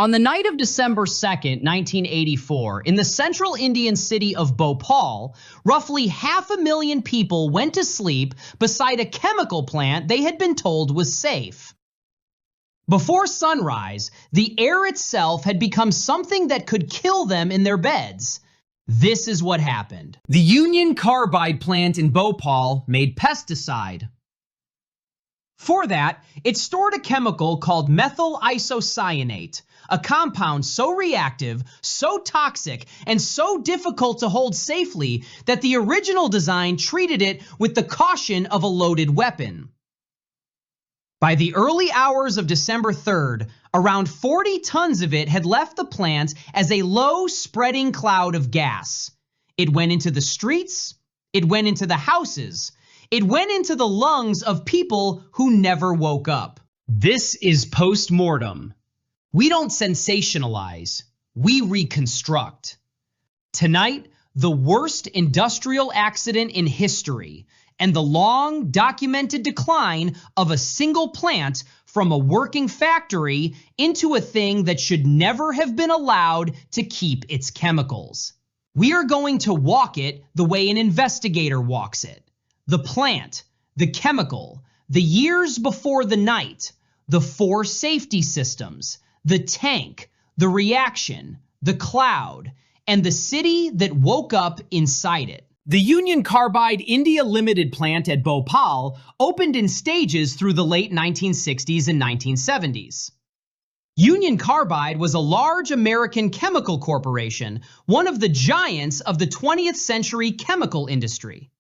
On the night of December 2nd, 1984, in the central Indian city of Bhopal, roughly 500,000 people went to sleep beside a chemical plant they had been told was safe. Before sunrise, the air itself had become something that could kill them in their beds. This is what happened. The Union Carbide plant in Bhopal made pesticide. For that, it stored a chemical called methyl isocyanate, a compound so reactive, so toxic, and so difficult to hold safely that the original design treated it with the caution of a loaded weapon. By the early hours of December 3rd, around 40 tons of it had left the plant as a low, spreading cloud of gas. It went into the streets, it went into the houses, it went into the lungs of people who never woke up. This is Post-Mortem. We don't sensationalize, we reconstruct. Tonight, the worst industrial accident in history and the long documented decline of a single plant from a working factory into a thing that should never have been allowed to keep its chemicals. We are going to walk it the way an investigator walks it. The plant, the chemical, the years before the night, the 4 safety systems, the tank, the reaction, the cloud, and the city that woke up inside it. The Union Carbide India Limited plant at Bhopal opened in stages through the late 1960s and 1970s. Union Carbide was a large American chemical corporation, one of the giants of the 20th century chemical industry.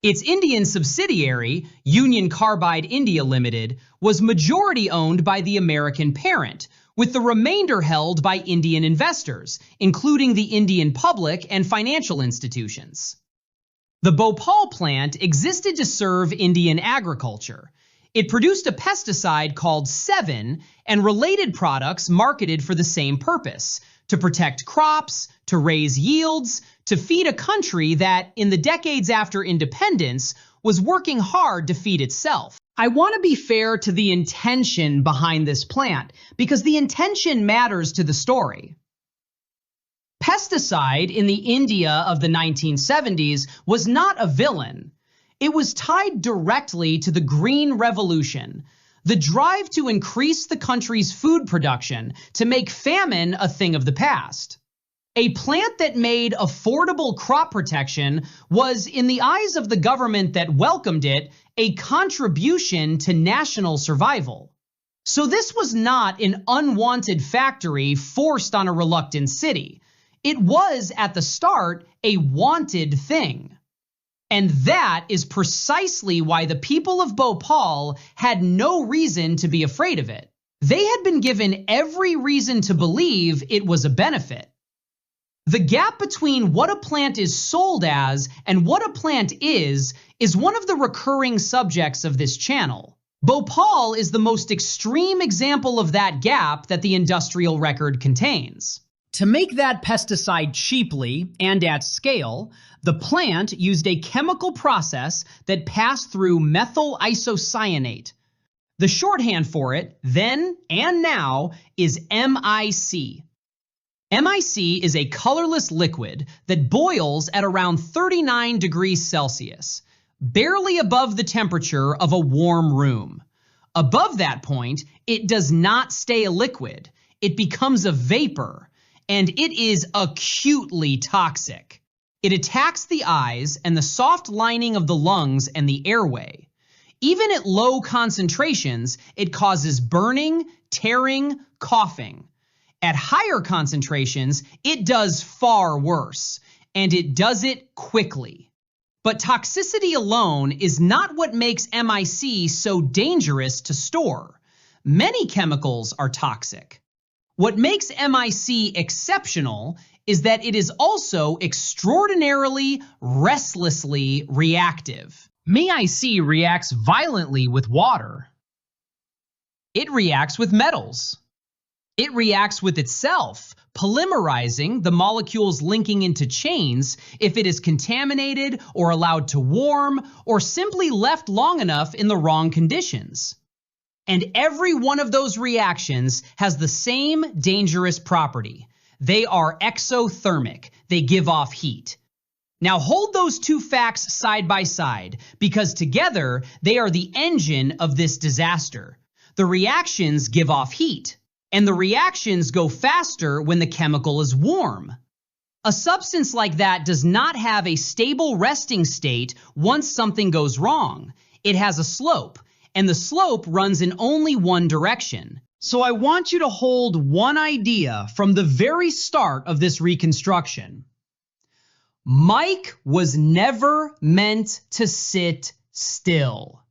Its Indian subsidiary, Union Carbide India Limited, was majority owned by the American parent, with the remainder held by Indian investors, including the Indian public and financial institutions. The Bhopal plant existed to serve Indian agriculture. It produced a pesticide called 7 and related products marketed for the same purpose, to protect crops, to raise yields, to feed a country that, in the decades after independence, was working hard to feed itself. I want to be fair to the intention behind this plant, because the intention matters to the story. Pesticide in the India of the 1970s was not a villain. It was tied directly to the Green Revolution, the drive to increase the country's food production to make famine a thing of the past. A plant that made affordable crop protection was, in the eyes of the government that welcomed it, a contribution to national survival. So this was not an unwanted factory forced on a reluctant city. It was, at the start, a wanted thing. And that is precisely why the people of Bhopal had no reason to be afraid of it. They had been given every reason to believe it was a benefit. The gap between what a plant is sold as and what a plant is one of the recurring subjects of this channel. Bhopal is the most extreme example of that gap that the industrial record contains. To make that pesticide cheaply and at scale, the plant used a chemical process that passed through methyl isocyanate. The shorthand for it, then and now, is MIC. MIC is a colorless liquid that boils at around 39 degrees Celsius, barely above the temperature of a warm room. Above that point, it does not stay a liquid. It becomes a vapor, and it is acutely toxic. It attacks the eyes and the soft lining of the lungs and the airway. Even at low concentrations, it causes burning, tearing, coughing. At higher concentrations, it does far worse, and it does it quickly. But toxicity alone is not what makes MIC so dangerous to store. Many chemicals are toxic. What makes MIC exceptional is that it is also extraordinarily, restlessly reactive. MIC reacts violently with water. It reacts with metals. It reacts with itself, polymerizing the molecules linking into chains if it is contaminated or allowed to warm or simply left long enough in the wrong conditions. And every one of those reactions has the same dangerous property. They are exothermic. They give off heat. Now hold those two facts side by side, because together they are the engine of this disaster. The reactions give off heat, and the reactions go faster when the chemical is warm. A substance like that does not have a stable resting state once something goes wrong. It has a slope, and the slope runs in only one direction. So I want you to hold one idea from the very start of this reconstruction. Mike was never meant to sit still.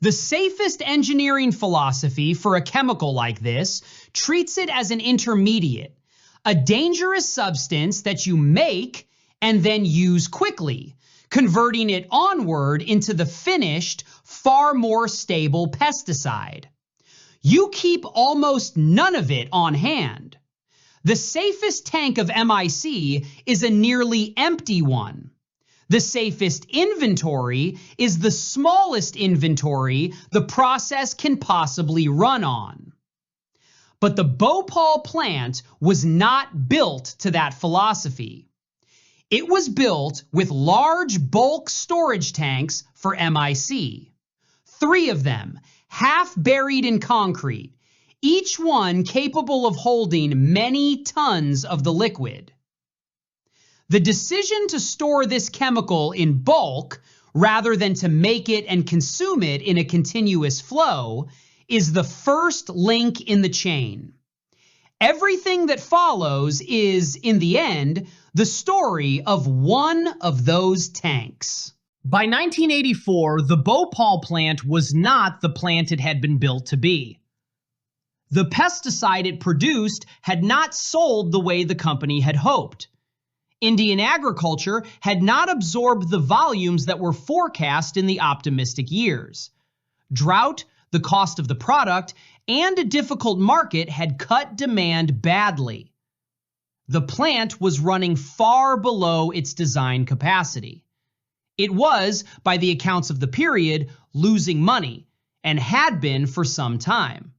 The safest engineering philosophy for a chemical like this treats it as an intermediate, a dangerous substance that you make and then use quickly, converting it onward into the finished, far more stable pesticide. You keep almost none of it on hand. The safest tank of MIC is a nearly empty one. The safest inventory is the smallest inventory the process can possibly run on. But the Bhopal plant was not built to that philosophy. It was built with large bulk storage tanks for MIC. 3 of them, half buried in concrete, each one capable of holding many tons of the liquid. The decision to store this chemical in bulk, rather than to make it and consume it in a continuous flow, is the first link in the chain. Everything that follows is, in the end, the story of one of those tanks. By 1984, the Bhopal plant was not the plant it had been built to be. The pesticide it produced had not sold the way the company had hoped. Indian agriculture had not absorbed the volumes that were forecast in the optimistic years. Drought, the cost of the product, and a difficult market had cut demand badly. The plant was running far below its design capacity. It was, by the accounts of the period, losing money, and had been for some time.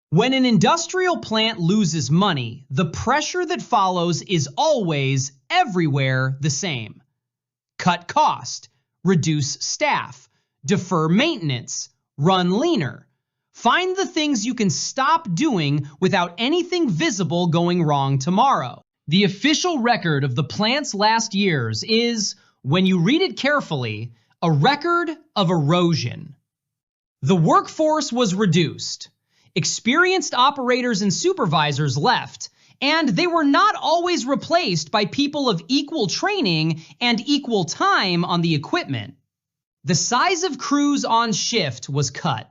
When an industrial plant loses money, the pressure that follows is always, everywhere, the same. Cut cost, reduce staff, defer maintenance, run leaner. Find the things you can stop doing without anything visible going wrong tomorrow. The official record of the plant's last years is, when you read it carefully, a record of erosion. The workforce was reduced. Experienced operators and supervisors left, and they were not always replaced by people of equal training and equal time on the equipment. The size of crews on shift was cut.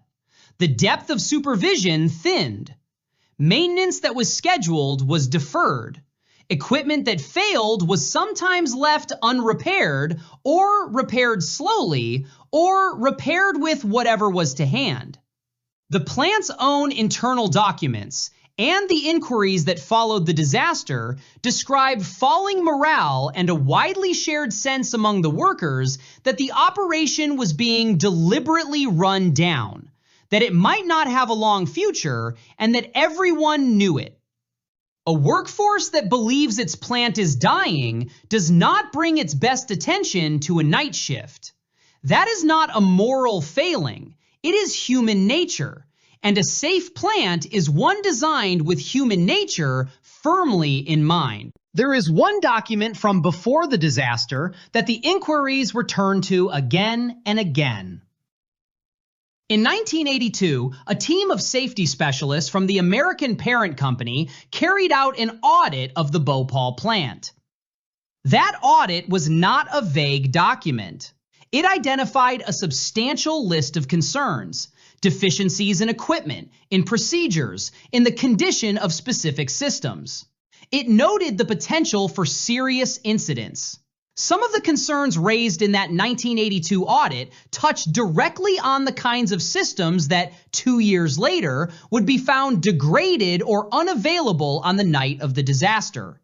The depth of supervision thinned. Maintenance that was scheduled was deferred. Equipment that failed was sometimes left unrepaired, or repaired slowly, or repaired with whatever was to hand. The plant's own internal documents and the inquiries that followed the disaster describe falling morale and a widely shared sense among the workers that the operation was being deliberately run down, that it might not have a long future, and that everyone knew it. A workforce that believes its plant is dying does not bring its best attention to a night shift. That is not a moral failing. It is human nature, and a safe plant is one designed with human nature firmly in mind. There is one document from before the disaster that the inquiries were turned to again and again. In 1982, a team of safety specialists from the American parent company carried out an audit of the Bhopal plant. That audit was not a vague document. It identified a substantial list of concerns, deficiencies in equipment, in procedures, in the condition of specific systems. It noted the potential for serious incidents. Some of the concerns raised in that 1982 audit touched directly on the kinds of systems that 2 years later would be found degraded or unavailable on the night of the disaster.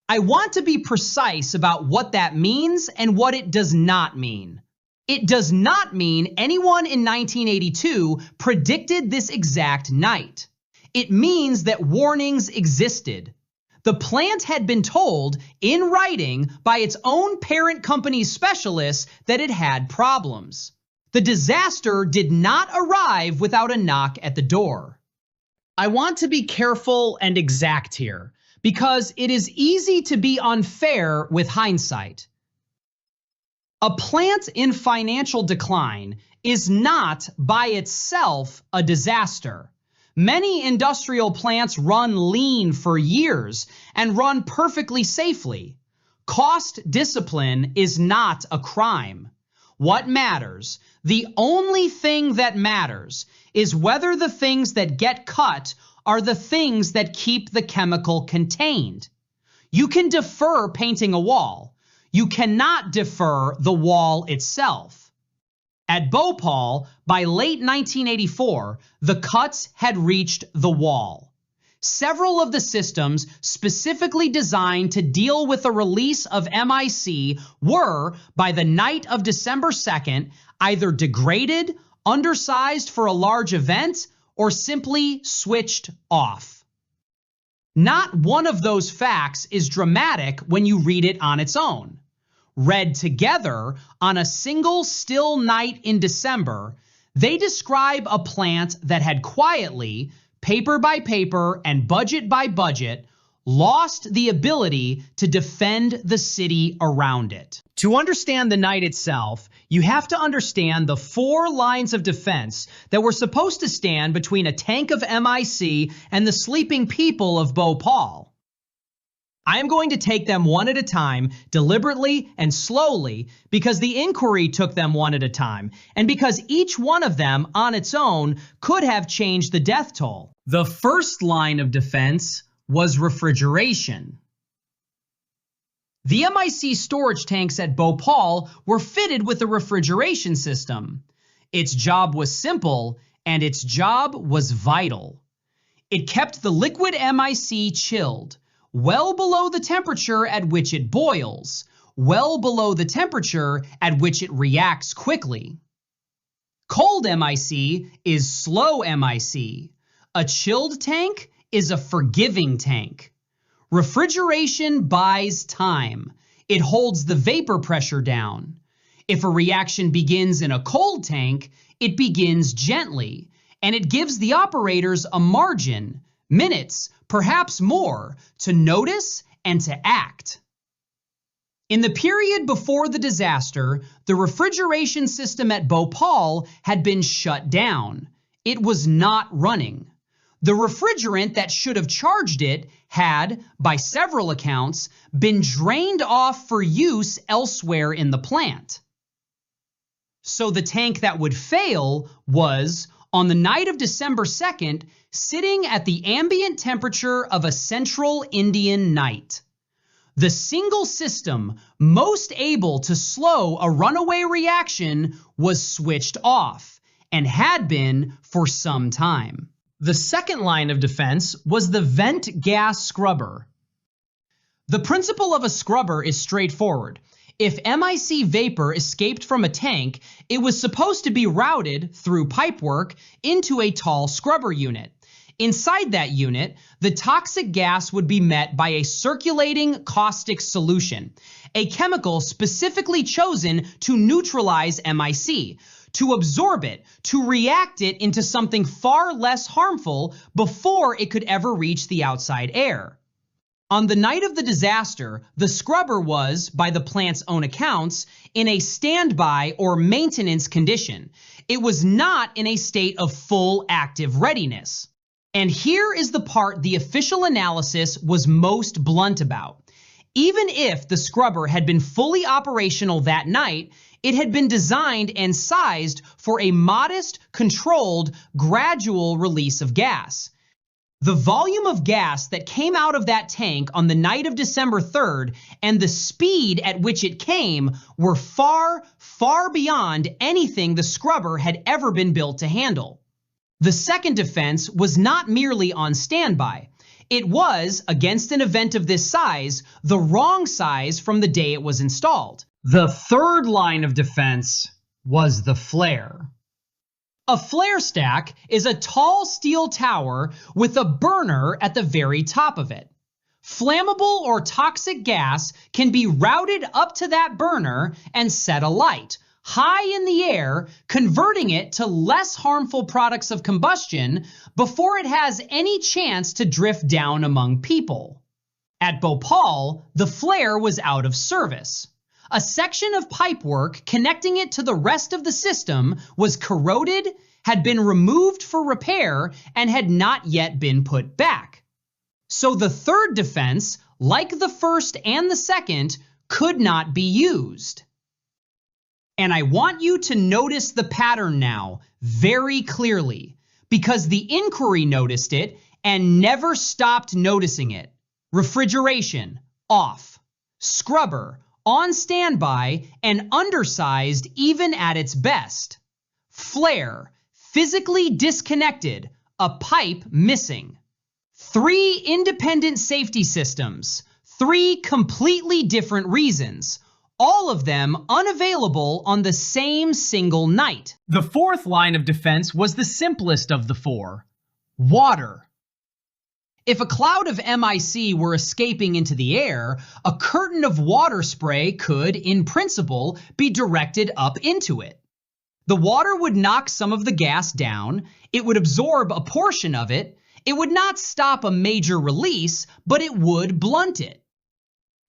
I want to be precise about what that means and what it does not mean. It does not mean anyone in 1982 predicted this exact night. It means that warnings existed. The plant had been told in writing by its own parent company's specialists that it had problems. The disaster did not arrive without a knock at the door. I want to be careful and exact here, because it is easy to be unfair with hindsight. A plant in financial decline is not by itself a disaster. Many industrial plants run lean for years and run perfectly safely. Cost discipline is not a crime. What matters, the only thing that matters, is whether the things that get cut are the things that keep the chemical contained. You can defer painting a wall. You cannot defer the wall itself. At Bhopal, by late 1984, the cuts had reached the wall. Several of the systems specifically designed to deal with the release of MIC were, by the night of December 2nd, either degraded, undersized for a large event, or simply switched off. Not one of those facts is dramatic when you read it on its own. Read together on a single still night in December, they describe a plant that had quietly, paper by paper and budget by budget, lost the ability to defend the city around it. To understand the night itself, you have to understand the 4 lines of defense that were supposed to stand between a tank of MIC and the sleeping people of Bhopal. I am going to take them one at a time, deliberately and slowly, because the inquiry took them one at a time, and because each one of them on its own could have changed the death toll. The first line of defense was refrigeration. The MIC storage tanks at Bhopal were fitted with a refrigeration system. Its job was simple, and its job was vital. It kept the liquid MIC chilled, well below the temperature at which it boils, well below the temperature at which it reacts quickly. Cold MIC is slow MIC. A chilled tank is a forgiving tank. Refrigeration buys time. It holds the vapor pressure down. If a reaction begins in a cold tank, it begins gently, and it gives the operators a margin, minutes, perhaps more, to notice and to act. In the period before the disaster, the refrigeration system at Bhopal had been shut down. It was not running. The refrigerant that should have charged it had, by several accounts, been drained off for use elsewhere in the plant. So the tank that would fail was, on the night of December 2nd, sitting at the ambient temperature of a central Indian night. The single system most able to slow a runaway reaction was switched off, and had been for some time. The second line of defense was the vent gas scrubber. The principle of a scrubber is straightforward. If MIC vapor escaped from a tank, it was supposed to be routed through pipework into a tall scrubber unit. Inside that unit, the toxic gas would be met by a circulating caustic solution, a chemical specifically chosen to neutralize MIC, to absorb it, to react it into something far less harmful before it could ever reach the outside air. On the night of the disaster, the scrubber was, by the plant's own accounts, in a standby or maintenance condition. It was not in a state of full active readiness. And here is the part the official analysis was most blunt about. Even if the scrubber had been fully operational that night, it had been designed and sized for a modest, controlled, gradual release of gas. The volume of gas that came out of that tank on the night of December 3rd and the speed at which it came were far, far beyond anything the scrubber had ever been built to handle. The second defense was not merely on standby. It was, against an event of this size, the wrong size from the day it was installed. The third line of defense was the flare. A flare stack is a tall steel tower with a burner at the very top of it. Flammable or toxic gas can be routed up to that burner and set alight, high in the air, converting it to less harmful products of combustion before it has any chance to drift down among people. At Bhopal, the flare was out of service. A section of pipework connecting it to the rest of the system was corroded, had been removed for repair, and had not yet been put back. So the third defense, like the first and the second, could not be used. And I want you to notice the pattern now very clearly, because the inquiry noticed it and never stopped noticing it. Refrigeration, off. Scrubber, on standby and undersized even at its best. Flare, physically disconnected, a pipe missing. 3 independent safety systems, 3 completely different reasons, all of them unavailable on the same single night. The fourth line of defense was the simplest of the 4. Water. If a cloud of MIC were escaping into the air, a curtain of water spray could, in principle, be directed up into it. The water would knock some of the gas down, it would absorb a portion of it, it would not stop a major release, but it would blunt it.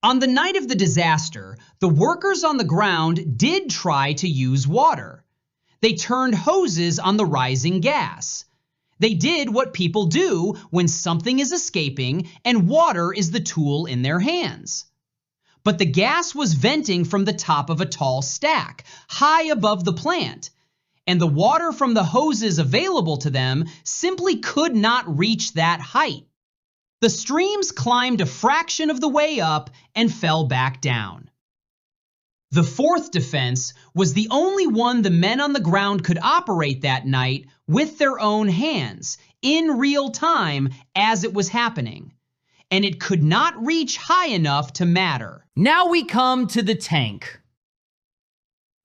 On the night of the disaster, the workers on the ground did try to use water. They turned hoses on the rising gas. They did what people do when something is escaping and water is the tool in their hands. But the gas was venting from the top of a tall stack, high above the plant, and the water from the hoses available to them simply could not reach that height. The streams climbed a fraction of the way up and fell back down. The fourth defense was the only one the men on the ground could operate that night with their own hands, in real time as it was happening. And it could not reach high enough to matter. Now we come to the tank.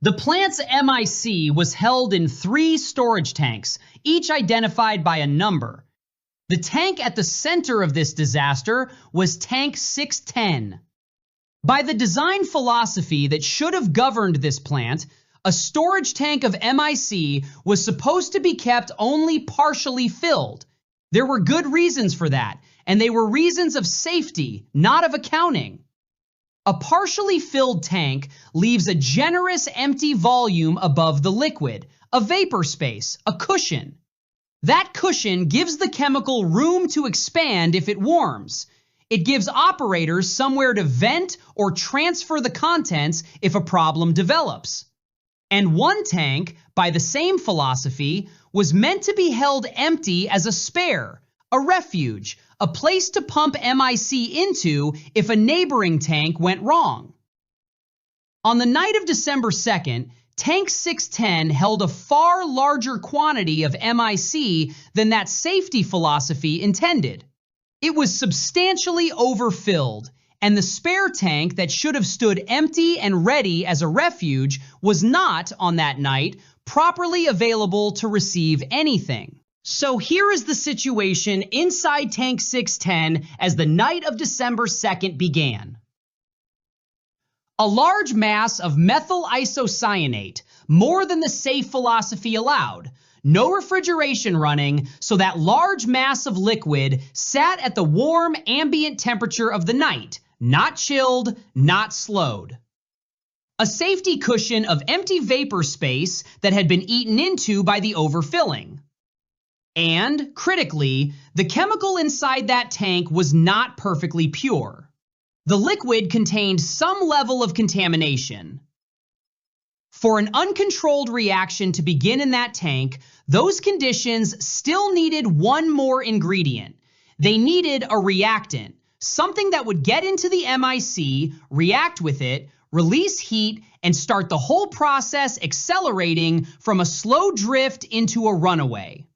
The plant's MIC was held in 3 storage tanks, each identified by a number. The tank at the center of this disaster was Tank 610. By the design philosophy that should have governed this plant, a storage tank of MIC was supposed to be kept only partially filled. There were good reasons for that, and they were reasons of safety, not of accounting. A partially filled tank leaves a generous empty volume above the liquid, a vapor space, a cushion. That cushion gives the chemical room to expand if it warms. It gives operators somewhere to vent or transfer the contents if a problem develops. And one tank, by the same philosophy, was meant to be held empty as a spare, a refuge, a place to pump MIC into if a neighboring tank went wrong. On the night of December 2nd, Tank 610 held a far larger quantity of MIC than that safety philosophy intended. It was substantially overfilled, and the spare tank that should have stood empty and ready as a refuge was not, on that night, properly available to receive anything. So here is the situation inside Tank 610 as the night of December 2nd began. A large mass of methyl isocyanate, more than the safe philosophy allowed. No refrigeration running, so that large mass of liquid sat at the warm ambient temperature of the night, not chilled, not slowed. A safety cushion of empty vapor space that had been eaten into by the overfilling. And, critically, the chemical inside that tank was not perfectly pure. The liquid contained some level of contamination. For an uncontrolled reaction to begin in that tank, those conditions still needed one more ingredient. They needed a reactant, something that would get into the MIC, react with it, release heat, and start the whole process accelerating from a slow drift into a runaway.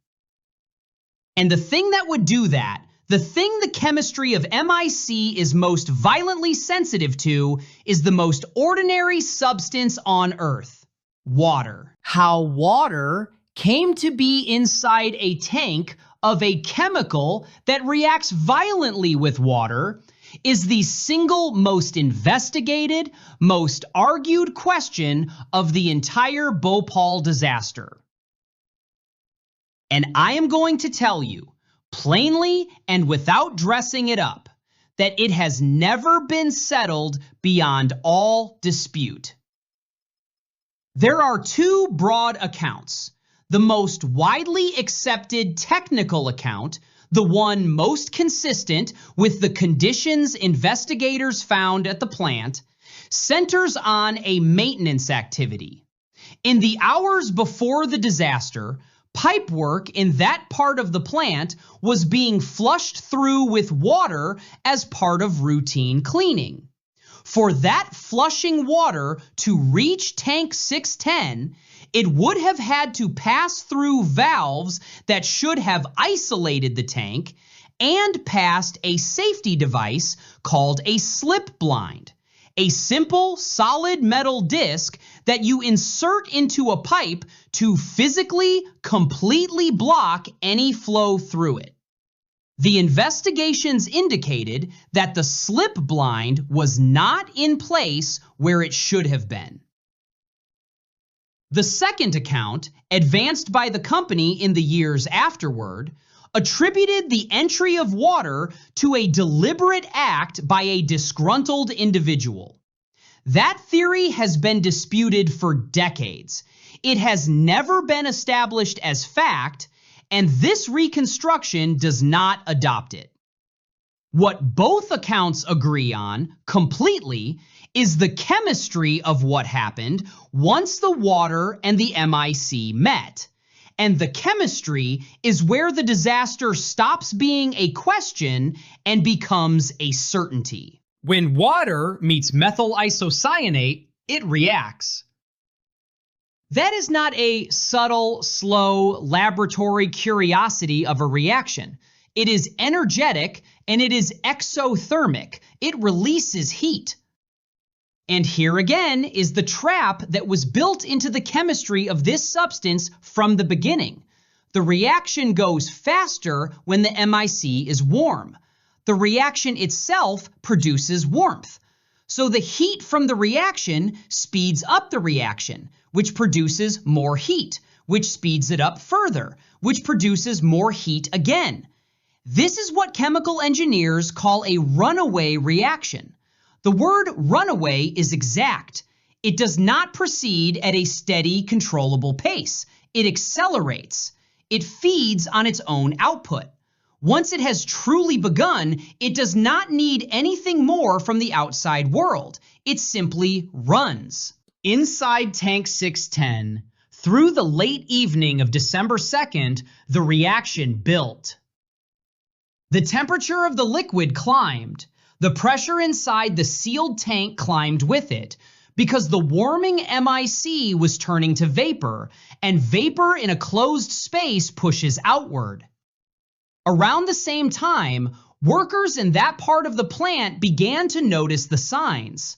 And the thing that would do that, the thing the chemistry of MIC is most violently sensitive to, is the most ordinary substance on Earth. Water. How water came to be inside a tank of a chemical that reacts violently with water is the single most investigated, most argued question of the entire Bhopal disaster. And I am going to tell you, plainly and without dressing it up, that it has never been settled beyond all dispute. There are two broad accounts. The most widely accepted technical account, the one most consistent with the conditions investigators found at the plant, centers on a maintenance activity. In the hours before the disaster, pipe work in that part of the plant was being flushed through with water as part of routine cleaning. For that flushing water to reach tank 610, it would have had to pass through valves that should have isolated the tank and passed a safety device called a slip blind, a simple solid metal disc that you insert into a pipe to physically, completely block any flow through it. The investigations indicated that the slip blind was not in place where it should have been. The second account, advanced by the company in the years afterward, attributed the entry of water to a deliberate act by a disgruntled individual. That theory has been disputed for decades. It has never been established as fact, and this reconstruction does not adopt it. What both accounts agree on completely is the chemistry of what happened once the water and the MIC met. And the chemistry is where the disaster stops being a question and becomes a certainty. When water meets methyl isocyanate, it reacts. That is not a subtle, slow, laboratory curiosity of a reaction. It is energetic and it is exothermic. It releases heat. And here again is the trap that was built into the chemistry of this substance from the beginning. The reaction goes faster when the MIC is warm. The reaction itself produces warmth. So the heat from the reaction speeds up the reaction, which produces more heat, which speeds it up further, which produces more heat again. This is what chemical engineers call a runaway reaction. The word runaway is exact. It does not proceed at a steady, controllable pace. It accelerates. It feeds on its own output. Once it has truly begun, it does not need anything more from the outside world. It simply runs. Inside tank 610, through the late evening of December 2nd, the reaction built. The temperature of the liquid climbed. The pressure inside the sealed tank climbed with it, because the warming MIC was turning to vapor, and vapor in a closed space pushes outward. Around the same time, workers in that part of the plant began to notice the signs.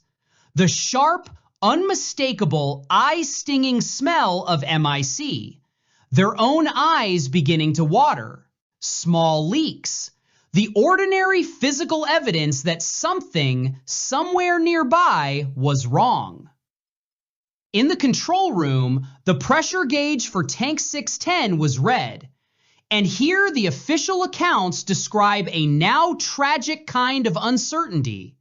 The sharp, unmistakable, eye-stinging smell of MIC, their own eyes beginning to water, small leaks, the ordinary physical evidence that something somewhere nearby was wrong. In the control room, the pressure gauge for tank 610 was red. And here the official accounts describe a now tragic kind of uncertainty.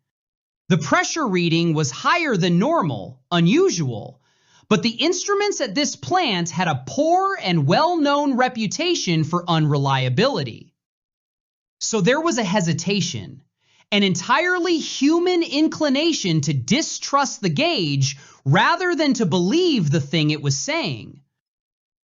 The pressure reading was higher than normal, unusual, but the instruments at this plant had a poor and well-known reputation for unreliability. So there was a hesitation, an entirely human inclination to distrust the gauge rather than to believe the thing it was saying.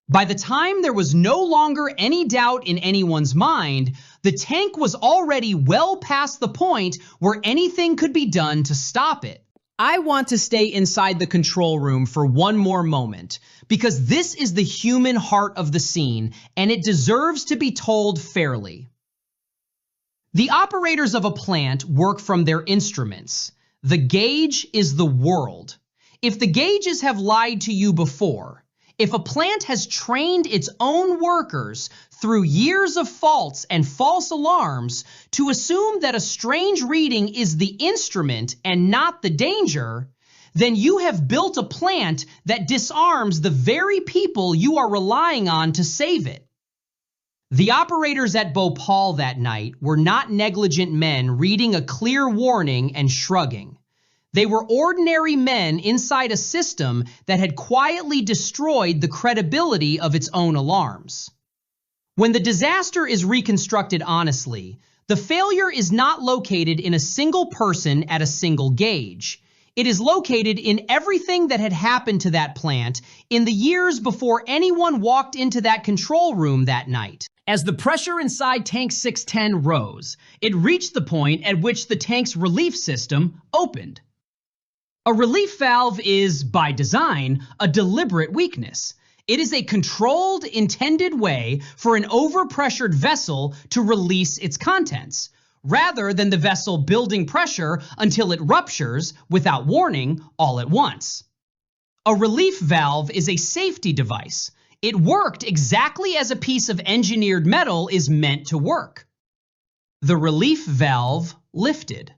By the time there was no longer any doubt in anyone's mind, the tank was already well past the point where anything could be done to stop it. I want to stay inside the control room for one more moment, because this is the human heart of the scene, and it deserves to be told fairly. The operators of a plant work from their instruments. The gauge is the world. If the gauges have lied to you before, if a plant has trained its own workers through years of faults and false alarms to assume that a strange reading is the instrument and not the danger, then you have built a plant that disarms the very people you are relying on to save it. The operators at Bhopal that night were not negligent men reading a clear warning and shrugging. They were ordinary men inside a system that had quietly destroyed the credibility of its own alarms. When the disaster is reconstructed honestly, the failure is not located in a single person at a single gauge. It is located in everything that had happened to that plant in the years before anyone walked into that control room that night. As the pressure inside Tank 610 rose, it reached the point at which the tank's relief system opened. A relief valve is, by design, a deliberate weakness. It is a controlled, intended way for an overpressured vessel to release its contents, rather than the vessel building pressure until it ruptures, without warning, all at once. A relief valve is a safety device. It worked exactly as a piece of engineered metal is meant to work. The relief valve lifted,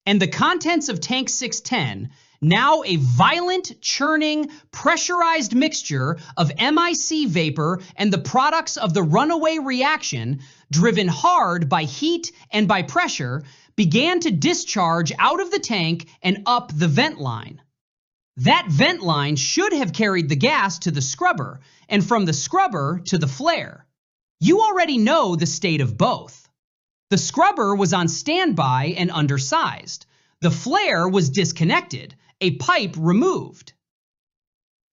and the contents of Tank 610, now a violent, churning, pressurized mixture of MIC vapor and the products of the runaway reaction, driven hard by heat and by pressure, began to discharge out of the tank and up the vent line. That vent line should have carried the gas to the scrubber, and from the scrubber to the flare. You already know the state of both. The scrubber was on standby and undersized. The flare was disconnected, a pipe removed.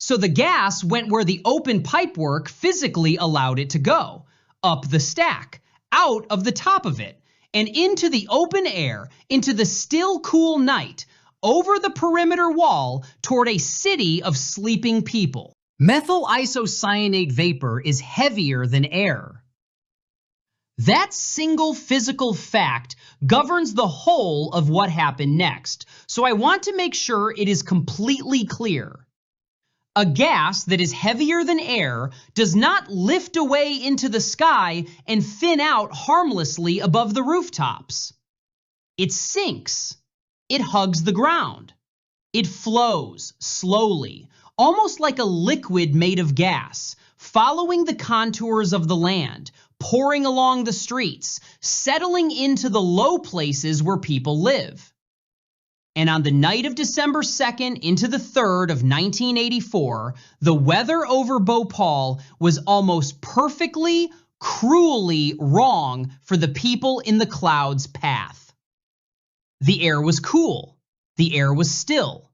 So the gas went where the open pipework physically allowed it to go, up the stack, out of the top of it, and into the open air, into the still cool night, over the perimeter wall toward a city of sleeping people. Methyl isocyanate vapor is heavier than air. That single physical fact governs the whole of what happened next, so I want to make sure it is completely clear. A gas that is heavier than air does not lift away into the sky and thin out harmlessly above the rooftops. It sinks. It hugs the ground. It flows slowly, almost like a liquid made of gas, following the contours of the land, pouring along the streets, settling into the low places where people live. And on the night of December 2nd into the 3rd of 1984, the weather over Bhopal was almost perfectly, cruelly wrong for the people in the cloud's path. The air was cool. The air was still.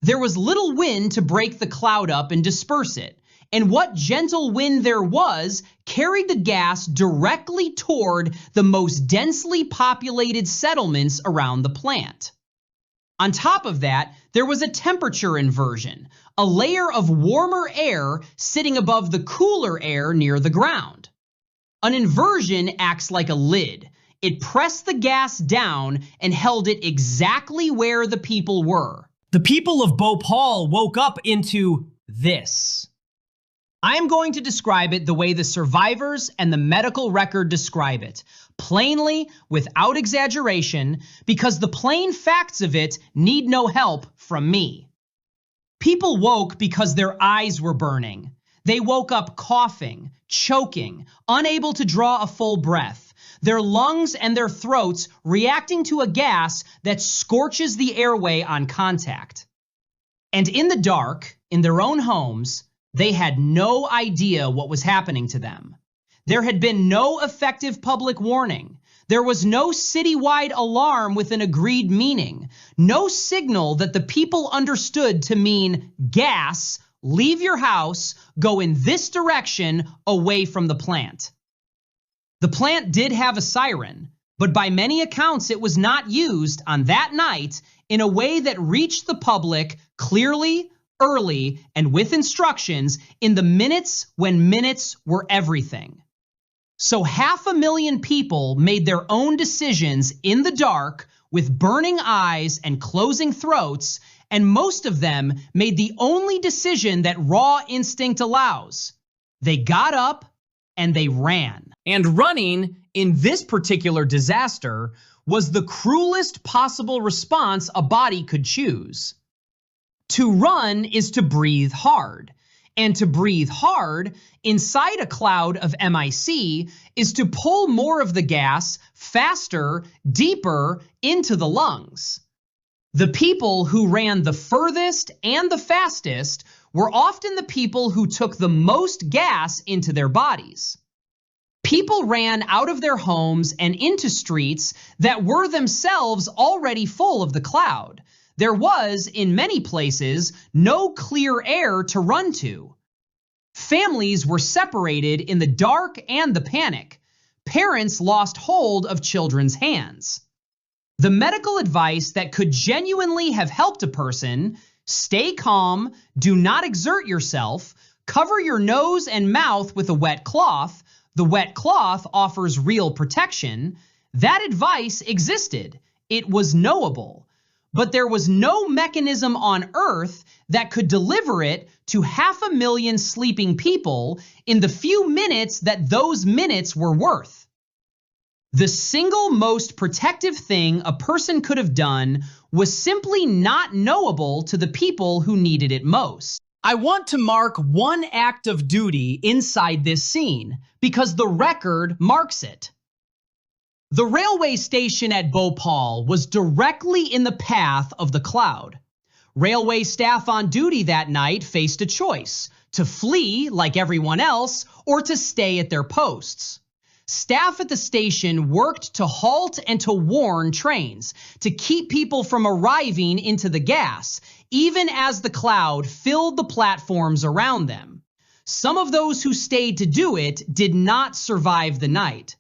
There was little wind to break the cloud up and disperse it, and what gentle wind there was carried the gas directly toward the most densely populated settlements around the plant. On top of that, there was a temperature inversion, a layer of warmer air sitting above the cooler air near the ground. An inversion acts like a lid. It pressed the gas down and held it exactly where the people were. The people of Bhopal woke up into this. I am going to describe it the way the survivors and the medical record describe it, plainly, without exaggeration, because the plain facts of it need no help from me. People woke because their eyes were burning. They woke up coughing, choking, unable to draw a full breath, their lungs and their throats reacting to a gas that scorches the airway on contact. And in the dark, in their own homes, they had no idea what was happening to them. There had been no effective public warning. There was no citywide alarm with an agreed meaning, no signal that the people understood to mean gas, leave your house, go in this direction away from the plant. The plant did have a siren, but by many accounts it was not used on that night in a way that reached the public clearly, early, and with instructions in the minutes when minutes were everything. So 500,000 people made their own decisions in the dark with burning eyes and closing throats and most of them made the only decision that raw instinct allows. They got up and they ran. And running, in this particular disaster, was the cruelest possible response a body could choose. To run is to breathe hard. And to breathe hard inside a cloud of MIC is to pull more of the gas faster, deeper into the lungs. The people who ran the furthest and the fastest were often the people who took the most gas into their bodies. People ran out of their homes and into streets that were themselves already full of the cloud. There was, in many places, no clear air to run to. Families were separated in the dark and the panic. Parents lost hold of children's hands. The medical advice that could genuinely have helped a person: stay calm, do not exert yourself, cover your nose and mouth with a wet cloth. The wet cloth offers real protection. That advice existed. It was knowable. But there was no mechanism on Earth that could deliver it to 500,000 sleeping people in the few minutes that those minutes were worth. The single most protective thing a person could have done was simply not knowable to the people who needed it most. I want to mark one act of duty inside this scene because the record marks it. The railway station at Bhopal was directly in the path of the cloud. Railway staff on duty that night faced a choice: to flee like everyone else or to stay at their posts. Staff at the station worked to halt and to warn trains, to keep people from arriving into the gas, even as the cloud filled the platforms around them. Some of those who stayed to do it did not survive the night.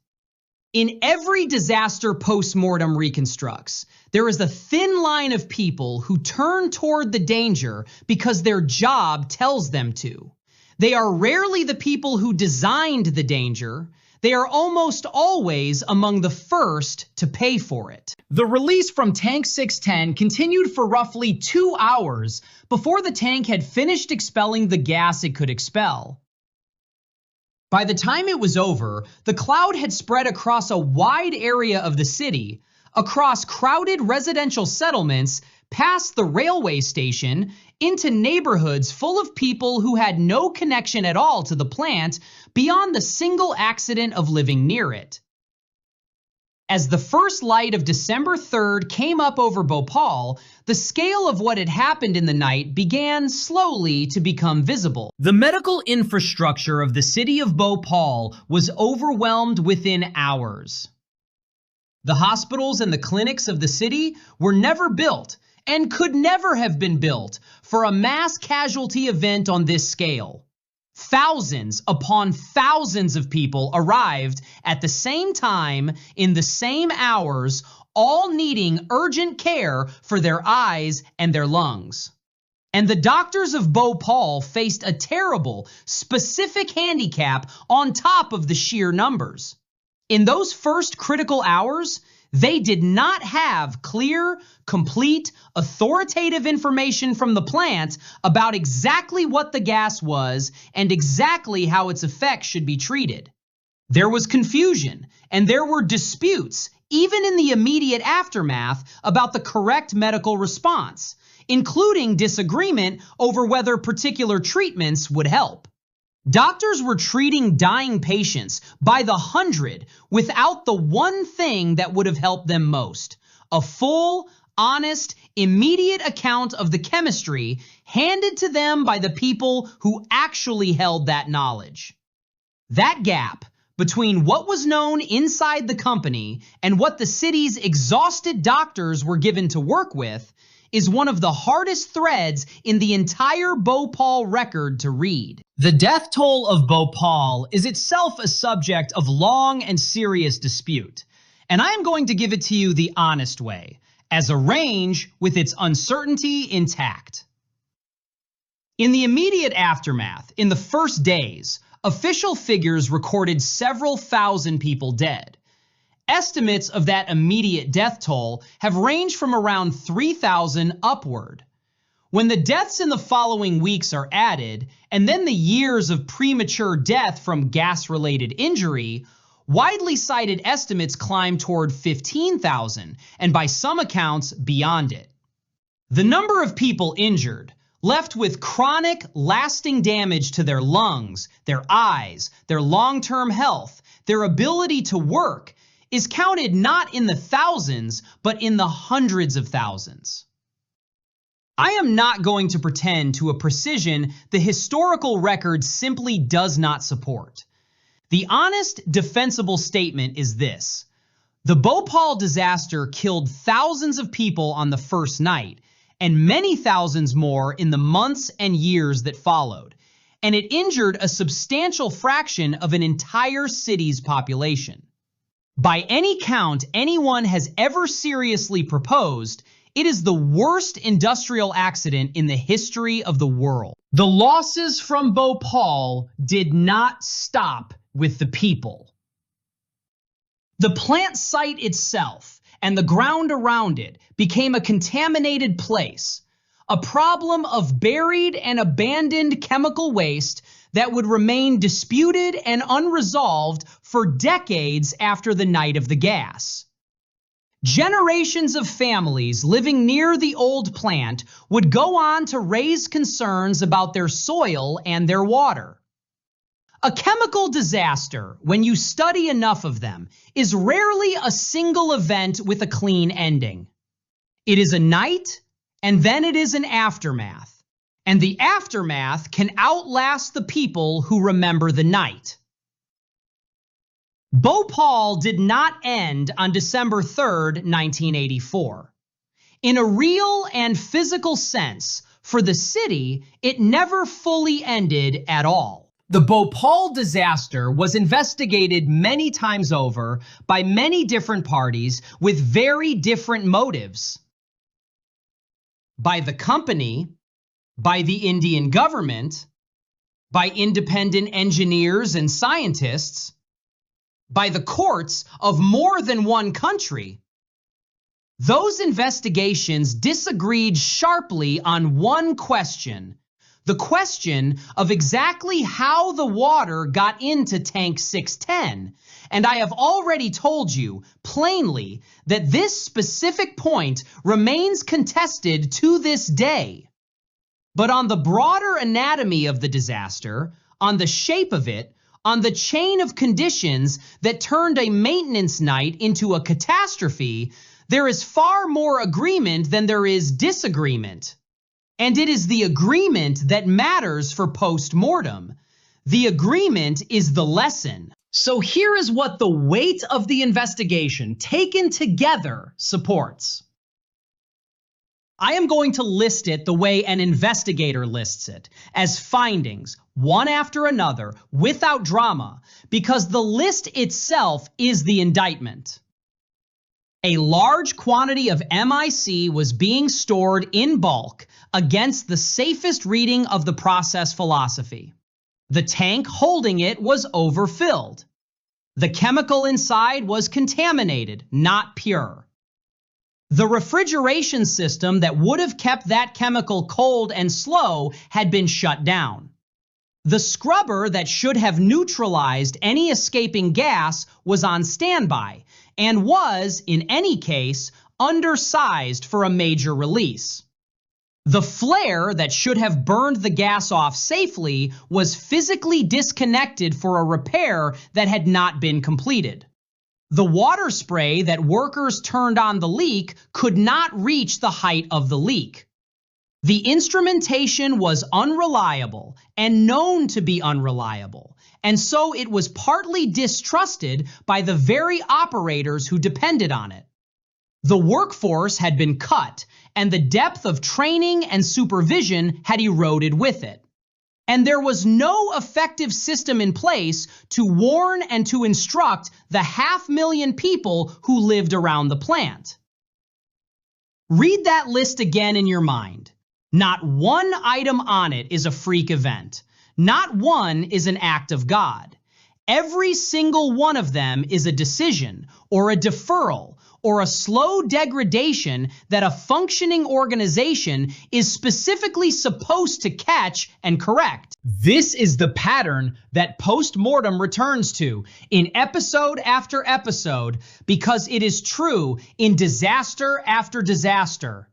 In every disaster Post-Mortem reconstructs, there is a thin line of people who turn toward the danger because their job tells them to. They are rarely the people who designed the danger. They are almost always among the first to pay for it. The release from Tank 610 continued for roughly 2 hours before the tank had finished expelling the gas it could expel. By the time it was over, the cloud had spread across a wide area of the city, across crowded residential settlements, past the railway station, into neighborhoods full of people who had no connection at all to the plant beyond the single accident of living near it. As the first light of December 3rd came up over Bhopal, the scale of what had happened in the night began slowly to become visible. The medical infrastructure of the city of Bhopal was overwhelmed within hours. The hospitals and the clinics of the city were never built and could never have been built for a mass casualty event on this scale. Thousands upon thousands of people arrived at the same time in the same hours, all needing urgent care for their eyes and their lungs. And the doctors of Bhopal faced a terrible, specific handicap on top of the sheer numbers. In those first critical hours, they did not have clear, complete, authoritative information from the plant about exactly what the gas was and exactly how its effects should be treated. There was confusion, and there were disputes, even in the immediate aftermath, about the correct medical response, including disagreement over whether particular treatments would help. Doctors were treating dying patients by the hundred without the one thing that would have helped them most: a full, honest, immediate account of the chemistry handed to them by the people who actually held that knowledge. That gap between what was known inside the company and what the city's exhausted doctors were given to work with is one of the hardest threads in the entire Bhopal record to read. The death toll of Bhopal is itself a subject of long and serious dispute, and I am going to give it to you the honest way, as a range with its uncertainty intact. In the immediate aftermath, in the first days, official figures recorded several thousand people dead. Estimates of that immediate death toll have ranged from around 3,000 upward. When the deaths in the following weeks are added, and then the years of premature death from gas-related injury, widely cited estimates climb toward 15,000, and by some accounts, beyond it. The number of people injured, left with chronic, lasting damage to their lungs, their eyes, their long-term health, their ability to work, is counted not in the thousands, but in the hundreds of thousands. I am not going to pretend to a precision the historical record simply does not support. The honest, defensible statement is this: the Bhopal disaster killed thousands of people on the first night, and many thousands more in the months and years that followed, and it injured a substantial fraction of an entire city's population. By any count anyone has ever seriously proposed, it is the worst industrial accident in the history of the world. The losses from Bhopal did not stop with the people. The plant site itself and the ground around it became a contaminated place, a problem of buried and abandoned chemical waste that would remain disputed and unresolved for decades after the night of the gas. Generations of families living near the old plant would go on to raise concerns about their soil and their water. A chemical disaster, when you study enough of them, is rarely a single event with a clean ending. It is a night, and then it is an aftermath. And the aftermath can outlast the people who remember the night. Bhopal did not end on December 3rd, 1984. In a real and physical sense, for the city, it never fully ended at all. The Bhopal disaster was investigated many times over by many different parties with very different motives. By the company, by the Indian government, by independent engineers and scientists, by the courts of more than one country. Those investigations disagreed sharply on one question, the question of exactly how the water got into Tank 610, and I have already told you plainly that this specific point remains contested to this day. But on the broader anatomy of the disaster, on the shape of it, on the chain of conditions that turned a maintenance night into a catastrophe, there is far more agreement than there is disagreement. And it is the agreement that matters for post-mortem. The agreement is the lesson. So here is what the weight of the investigation taken together supports. I am going to list it the way an investigator lists it, as findings, one after another, without drama, because the list itself is the indictment. A large quantity of MIC was being stored in bulk against the safest reading of the process philosophy. The tank holding it was overfilled. The chemical inside was contaminated, not pure. The refrigeration system that would have kept that chemical cold and slow had been shut down. The scrubber that should have neutralized any escaping gas was on standby and was, in any case, undersized for a major release. The flare that should have burned the gas off safely was physically disconnected for a repair that had not been completed. The water spray that workers turned on the leak could not reach the height of the leak. The instrumentation was unreliable and known to be unreliable, and so it was partly distrusted by the very operators who depended on it. The workforce had been cut, and the depth of training and supervision had eroded with it. And there was no effective system in place to warn and to instruct the 500,000 people who lived around the plant. Read that list again in your mind. Not one item on it is a freak event. Not one is an act of God. Every single one of them is a decision or a deferral or a slow degradation that a functioning organization is specifically supposed to catch and correct. This is the pattern that Post-Mortem returns to in episode after episode because it is true in disaster after disaster.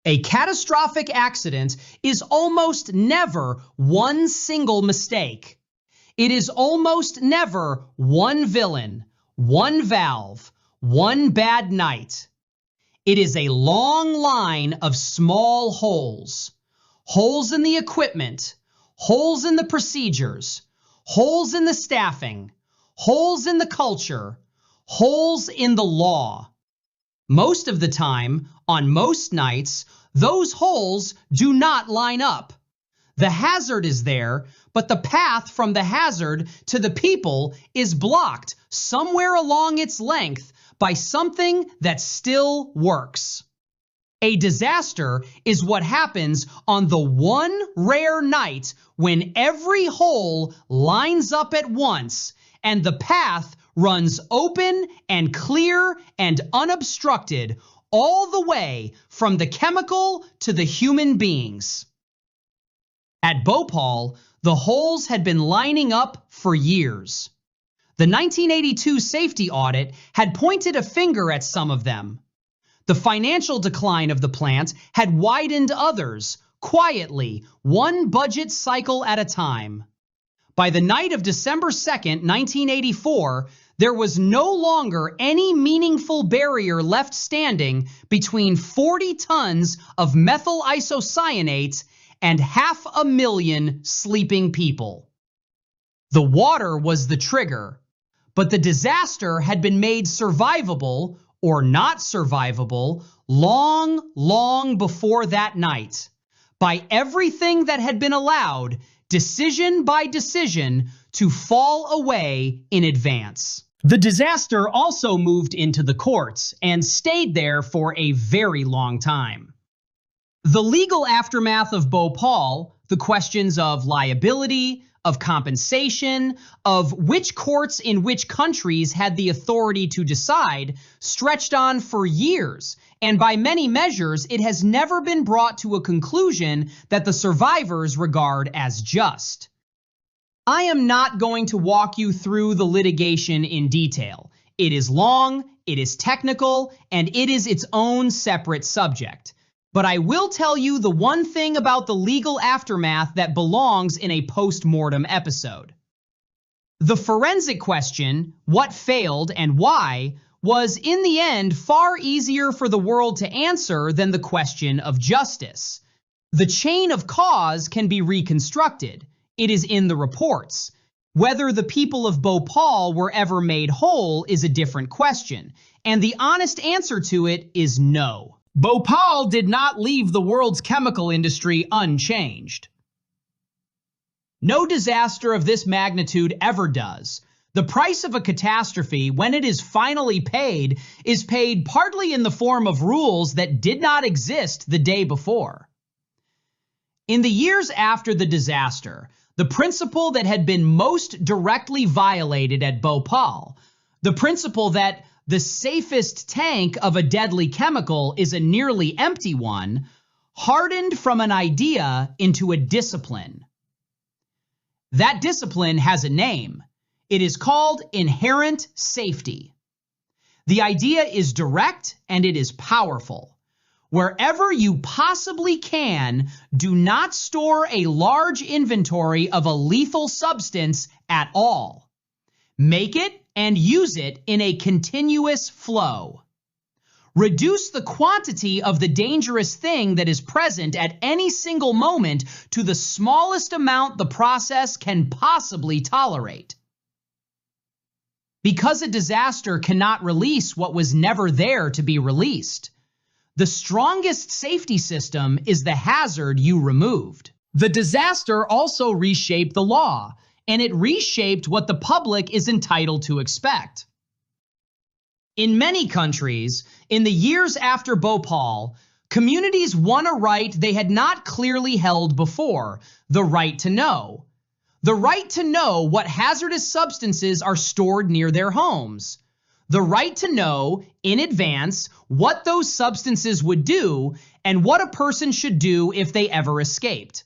A catastrophic accident is almost never one single mistake. It is almost never one villain, one valve, one bad night. It is a long line of small holes. Holes in the equipment, holes in the procedures, holes in the staffing, holes in the culture, holes in the law. Most of the time, on most nights, those holes do not line up. The hazard is there, but the path from the hazard to the people is blocked somewhere along its length by something that still works. A disaster is what happens on the one rare night when every hole lines up at once and the path runs open and clear and unobstructed all the way from the chemical to the human beings. At Bhopal, the holes had been lining up for years. The 1982 safety audit had pointed a finger at some of them. The financial decline of the plant had widened others, quietly, one budget cycle at a time. By the night of December 2nd, 1984, there was no longer any meaningful barrier left standing between 40 tons of methyl isocyanate and 500,000 sleeping people. The water was the trigger, but the disaster had been made survivable or not survivable long, long before that night by everything that had been allowed, decision by decision, to fall away in advance. The disaster also moved into the courts and stayed there for a very long time. The legal aftermath of Bhopal, the questions of liability, of compensation, of which courts in which countries had the authority to decide, stretched on for years, and by many measures it has never been brought to a conclusion that the survivors regard as just. I am not going to walk you through the litigation in detail. It is long, it is technical, and it is its own separate subject. But I will tell you the one thing about the legal aftermath that belongs in a post-mortem episode. The forensic question, what failed and why, was in the end far easier for the world to answer than the question of justice. The chain of cause can be reconstructed. It is in the reports. Whether the people of Bhopal were ever made whole is a different question, and the honest answer to it is no. Bhopal did not leave the world's chemical industry unchanged. No disaster of this magnitude ever does. The price of a catastrophe, when it is finally paid, is paid partly in the form of rules that did not exist the day before. In the years after the disaster, the principle that had been most directly violated at Bhopal, the principle that the safest tank of a deadly chemical is a nearly empty one, hardened from an idea into a discipline. That discipline has a name. It is called inherent safety. The idea is direct and it is powerful. Wherever you possibly can, do not store a large inventory of a lethal substance at all. Make it and use it in a continuous flow. Reduce the quantity of the dangerous thing that is present at any single moment to the smallest amount the process can possibly tolerate. Because a disaster cannot release what was never there to be released, the strongest safety system is the hazard you removed. The disaster also reshaped the law, and it reshaped what the public is entitled to expect. In many countries, in the years after Bhopal, communities won a right they had not clearly held before, the right to know. The right to know what hazardous substances are stored near their homes. the right to know in advance what those substances would do and what a person should do if they ever escaped.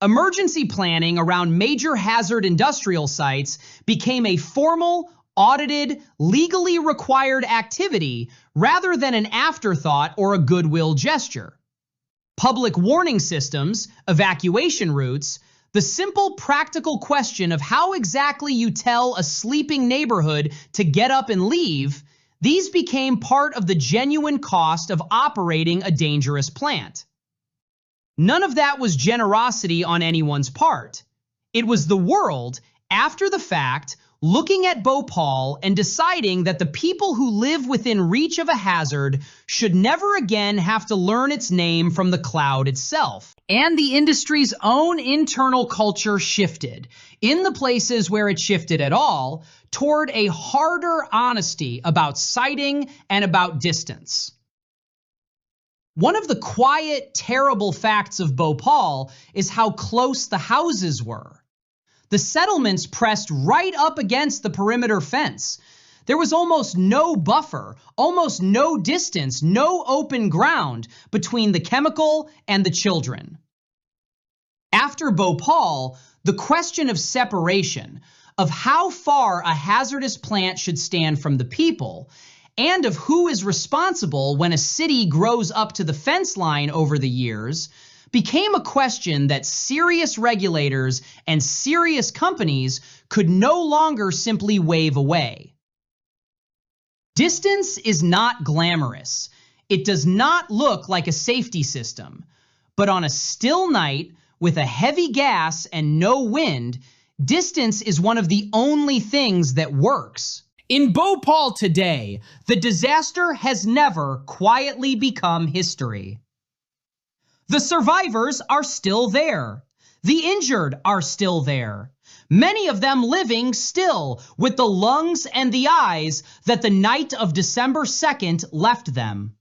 Emergency planning around major hazard industrial sites became a formal, audited, legally required activity rather than an afterthought or a goodwill gesture. Public warning systems, evacuation routes, the simple practical question of how exactly you tell a sleeping neighborhood to get up and leave, these became part of the genuine cost of operating a dangerous plant. None of that was generosity on anyone's part. It was the world, after the fact, looking at Bhopal and deciding that the people who live within reach of a hazard should never again have to learn its name from the cloud itself. And the industry's own internal culture shifted, in the places where it shifted at all, toward a harder honesty about sighting and about distance. One of the quiet, terrible facts of Bhopal is how close the houses were. The settlements pressed right up against the perimeter fence. There was almost no buffer, almost no distance, no open ground between the chemical and the children. After Bhopal, the question of separation, of how far a hazardous plant should stand from the people, and of who is responsible when a city grows up to the fence line over the years, became a question that serious regulators and serious companies could no longer simply wave away. Distance is not glamorous. It does not look like a safety system, but on a still night with a heavy gas and no wind, distance is one of the only things that works. In Bhopal today, the disaster has never quietly become history. The survivors are still there. The injured are still there. Many of them living still with the lungs and the eyes that the night of December 2nd left them.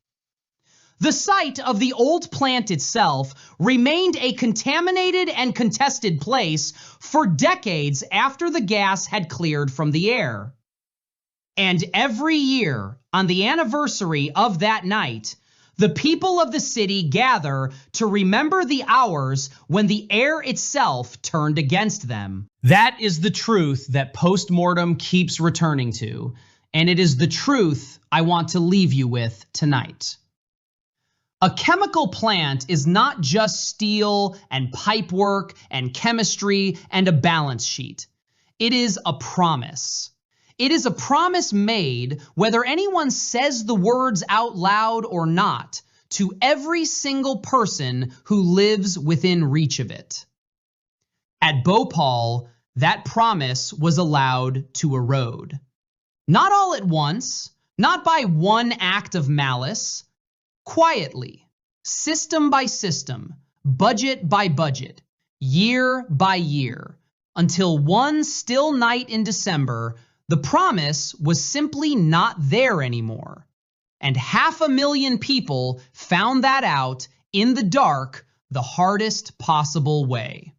The site of the old plant itself remained a contaminated and contested place for decades after the gas had cleared from the air. And every year, on the anniversary of that night, the people of the city gather to remember the hours when the air itself turned against them. That is the truth that Post-Mortem keeps returning to, and it is the truth I want to leave you with tonight. A chemical plant is not just steel and pipework and chemistry and a balance sheet. It is a promise. It is a promise made, whether anyone says the words out loud or not, to every single person who lives within reach of it. At Bhopal, that promise was allowed to erode. Not all at once, not by one act of malice, quietly, system by system, budget by budget, year by year, until one still night in December, the promise was simply not there anymore, and 500,000 people found that out in the dark the hardest possible way.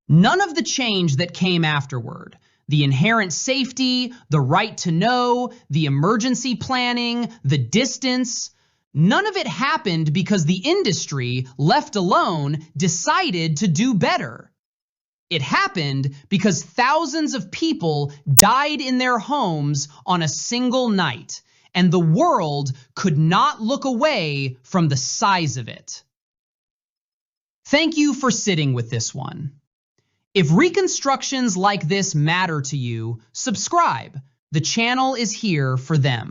None of the change that came afterward, the inherent safety, the right to know, the emergency planning, the distance, none of it happened because the industry, left alone, decided to do better. It happened because thousands of people died in their homes on a single night, and the world could not look away from the size of it. Thank you for sitting with this one. If reconstructions like this matter to you, subscribe. The channel is here for them.